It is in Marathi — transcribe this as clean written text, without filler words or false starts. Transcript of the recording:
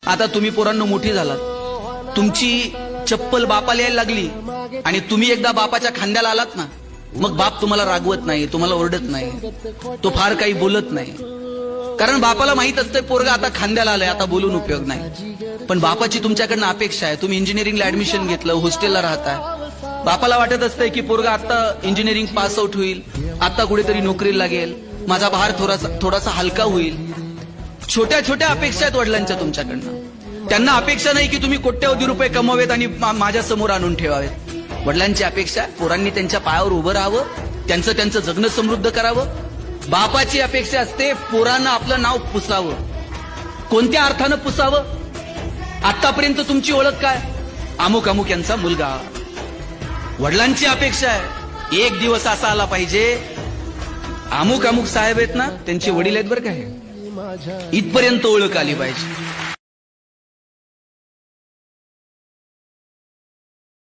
आता तुम्ही पोरांनो मोठी झालात, तुमची चप्पल बापाला यायला लागली आणि तुम्ही एकदा बापाच्या खांद्याला आलात ना, मग बाप तुम्हाला रागवत नाही, तुम्हाला ओरडत नाही, तो फार काही बोलत नाही. कारण बापाला माहित असतं पोरगा आता खांद्याला आलाय, आता बोलून उपयोग नाही. पण बापाची तुमच्याकडनं अपेक्षा आहे, तुम्ही इंजिनिअरिंगला ऍडमिशन घेतलं, हॉस्टेलला राहताय, बापाला वाटत असतंय की पोरगा आता इंजिनिअरिंग पास आउट होईल, आता कुठेतरी नोकरीला लागेल, माझा भार थोडासा हलका होईल. छोट्या छोट्या अपेक्षा आहेत वडिलांच्या तुमच्याकडनं. त्यांना अपेक्षा नाही की तुम्ही कोट्यवधी रुपये कमवावेत आणि माझ्या समोर आणून ठेवावेत. वडिलांची अपेक्षा पोरांनी त्यांच्या पायावर उभं राहावं, त्यांचं जगणं समृद्ध करावं. बापाची अपेक्षा असते पोरांना आपलं नाव पुसावं. कोणत्या अर्थानं पुसावं? आतापर्यंत तुमची ओळख काय? अमुक अमुक यांचा मुलगा. वडिलांची अपेक्षा आहे एक दिवस असा आला पाहिजे, अमुक अमुक साहेब आहेत ना, त्यांचे वडील आहेत बरं काय, इथपर्यंत ओळख आली पाहिजे.